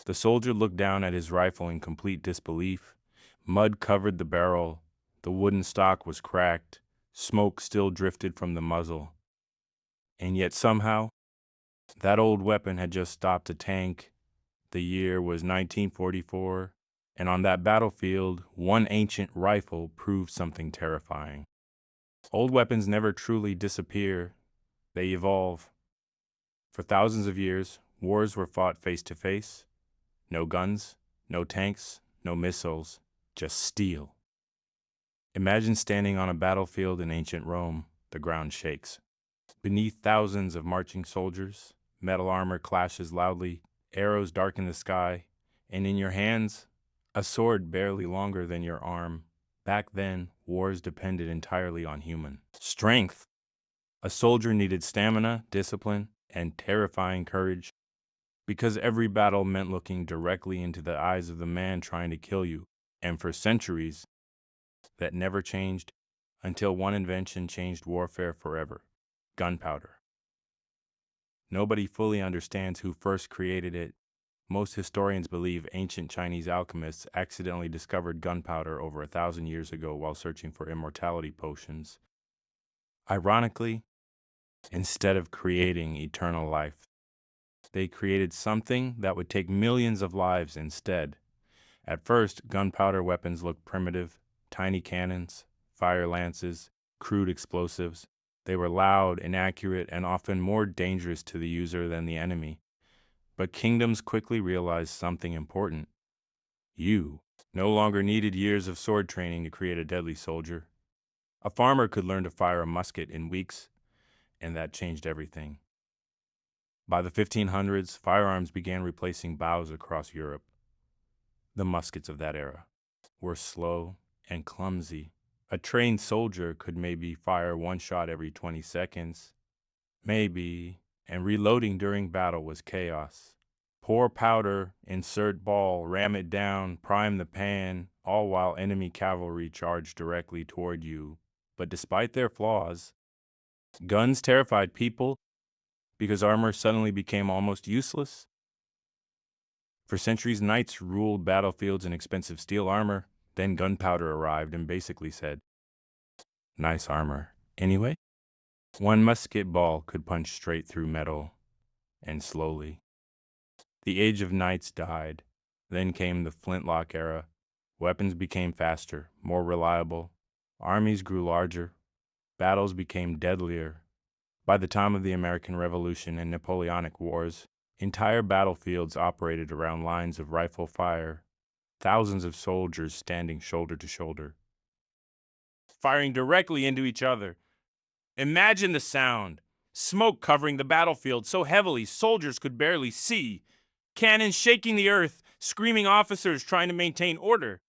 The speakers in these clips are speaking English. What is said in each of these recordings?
The soldier looked down at his rifle in complete disbelief. Mud covered the barrel, the wooden stock was cracked, smoke still drifted from the muzzle. And yet somehow, that old weapon had just stopped a tank. The year was 1944, and on that battlefield, one ancient rifle proved something terrifying. Old weapons never truly disappear, they evolve. For thousands of years, wars were fought face to face. No guns, no tanks, no missiles, just steel. Imagine standing on a battlefield in ancient Rome. The ground shakes. Beneath thousands of marching soldiers, metal armor clashes loudly, arrows darken the sky, and in your hands, a sword barely longer than your arm. Back then, wars depended entirely on human strength. A soldier needed stamina, discipline, and terrifying courage, because every battle meant looking directly into the eyes of the man trying to kill you. And for centuries, that never changed until one invention changed warfare forever: gunpowder. Nobody fully understands who first created it. Most historians believe ancient Chinese alchemists accidentally discovered gunpowder over 1,000 years ago while searching for immortality potions. Ironically, instead of creating eternal life, they created something that would take millions of lives instead. At first, gunpowder weapons looked primitive: tiny cannons, fire lances, crude explosives. They were loud, inaccurate, and often more dangerous to the user than the enemy. But kingdoms quickly realized something important. You no longer needed years of sword training to create a deadly soldier. A farmer could learn to fire a musket in weeks, and that changed everything. By the 1500s, firearms began replacing bows across Europe. The muskets of that era were slow and clumsy. A trained soldier could maybe fire one shot every 20 seconds. Maybe, and reloading during battle was chaos. Pour powder, insert ball, ram it down, prime the pan, all while enemy cavalry charged directly toward you. But despite their flaws, guns terrified people because armor suddenly became almost useless. For centuries, knights ruled battlefields in expensive steel armor. Then gunpowder arrived and basically said, "Nice armor. Anyway?" One musket ball could punch straight through metal, and slowly. The age of knights died. Then came the flintlock era. Weapons became faster, more reliable. Armies grew larger. Battles became deadlier. By the time of the American Revolution and Napoleonic Wars, entire battlefields operated around lines of rifle fire, thousands of soldiers standing shoulder to shoulder, firing directly into each other. Imagine the sound: smoke covering the battlefield so heavily soldiers could barely see, cannons shaking the earth, screaming officers trying to maintain order.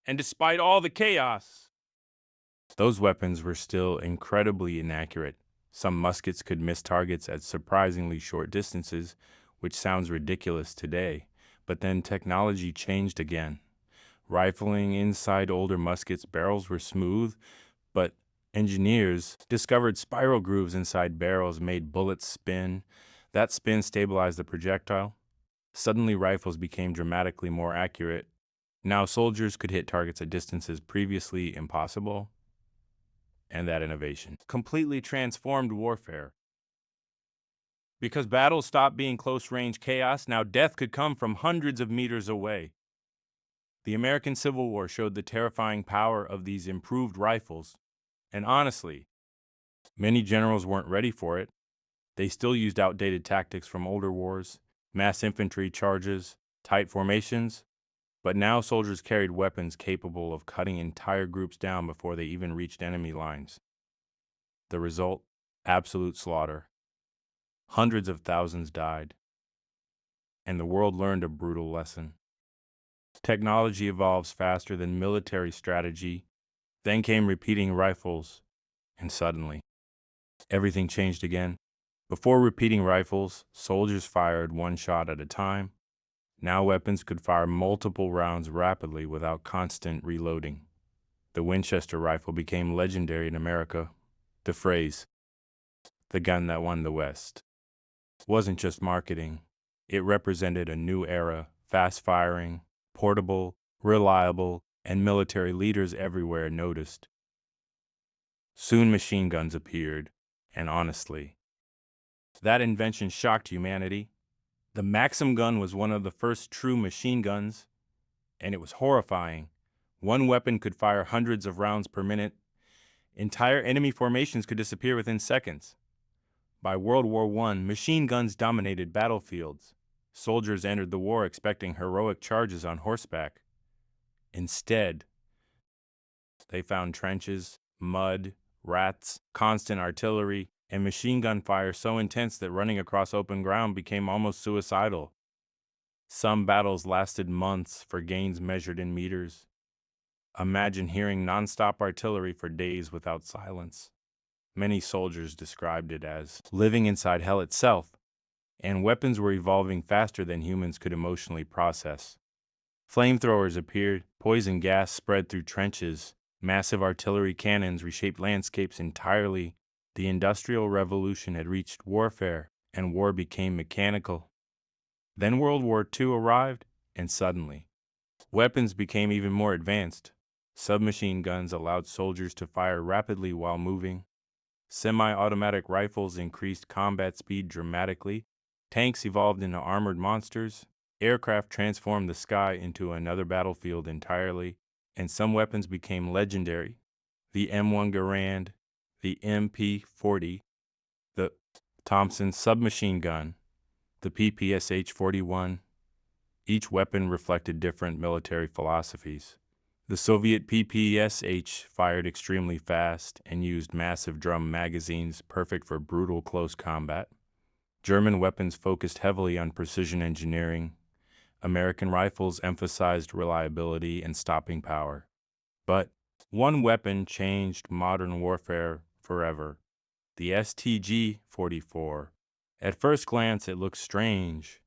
And despite all the chaos, those weapons were still incredibly inaccurate. Some muskets could miss targets at surprisingly short distances, which sounds ridiculous today. But then technology changed again. Rifling inside older muskets, barrels were smooth, but engineers discovered spiral grooves inside barrels made bullets spin. That spin stabilized the projectile. Suddenly, rifles became dramatically more accurate. Now soldiers could hit targets at distances previously impossible. And that innovation completely transformed warfare. Because battles stopped being close-range chaos, now death could come from hundreds of meters away. The American Civil War showed the terrifying power of these improved rifles. And honestly, many generals weren't ready for it. They still used outdated tactics from older wars: mass infantry charges, tight formations. But now soldiers carried weapons capable of cutting entire groups down before they even reached enemy lines. The result: absolute slaughter. Hundreds of thousands died. And the world learned a brutal lesson. Technology evolves faster than military strategy. Then came repeating rifles, and suddenly, everything changed again. Before repeating rifles, soldiers fired one shot at a time. Now weapons could fire multiple rounds rapidly without constant reloading. The Winchester rifle became legendary in America. The phrase, "the gun that won the West," wasn't just marketing. It represented a new era, fast-firing, portable, reliable, and military leaders everywhere noticed. Soon machine guns appeared, and honestly, that invention shocked humanity. The Maxim gun was one of the first true machine guns, and it was horrifying. One weapon could fire hundreds of rounds per minute. Entire enemy formations could disappear within seconds. By World War I, machine guns dominated battlefields. Soldiers entered the war expecting heroic charges on horseback. Instead, they found trenches, mud, rats, constant artillery, and machine gun fire so intense that running across open ground became almost suicidal. Some battles lasted months for gains measured in meters. Imagine hearing nonstop artillery for days without silence. Many soldiers described it as living inside hell itself, and weapons were evolving faster than humans could emotionally process. Flamethrowers appeared, poison gas spread through trenches, massive artillery cannons reshaped landscapes entirely. The Industrial Revolution had reached warfare, and war became mechanical. Then World War II arrived, and suddenly, weapons became even more advanced. Submachine guns allowed soldiers to fire rapidly while moving. Semi-automatic rifles increased combat speed dramatically. Tanks evolved into armored monsters. Aircraft transformed the sky into another battlefield entirely, and some weapons became legendary. The M1 Garand, the MP-40, the Thompson submachine gun, the PPSH-41. Each weapon reflected different military philosophies. The Soviet PPSH fired extremely fast and used massive drum magazines perfect for brutal close combat. German weapons focused heavily on precision engineering. American rifles emphasized reliability and stopping power. But one weapon changed modern warfare forever: the STG-44. At first glance, it looked strange.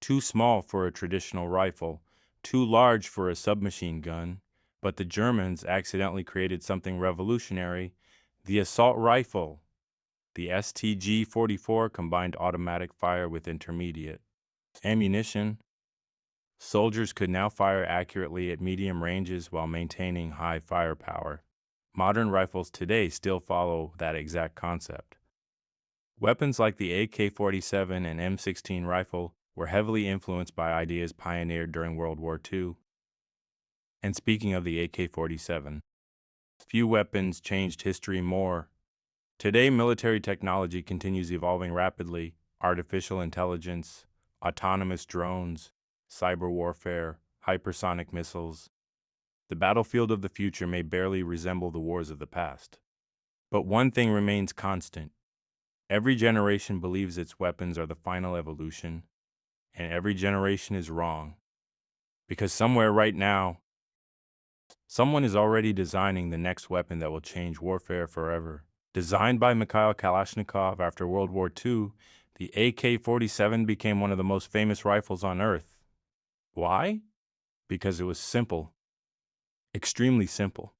Too small for a traditional rifle, too large for a submachine gun. But the Germans accidentally created something revolutionary: the assault rifle. The STG-44 combined automatic fire with intermediate ammunition. Soldiers could now fire accurately at medium ranges while maintaining high firepower. Modern rifles today still follow that exact concept. Weapons like the AK-47 and M16 rifle were heavily influenced by ideas pioneered during World War II. And speaking of the AK-47, few weapons changed history more. Today, military technology continues evolving rapidly: artificial intelligence, autonomous drones, cyber warfare, hypersonic missiles. The battlefield of the future may barely resemble the wars of the past. But one thing remains constant. Every generation believes its weapons are the final evolution, and every generation is wrong. Because somewhere right now, someone is already designing the next weapon that will change warfare forever. Designed by Mikhail Kalashnikov after World War II, the AK-47 became one of the most famous rifles on Earth. Why? Because it was simple. Extremely simple.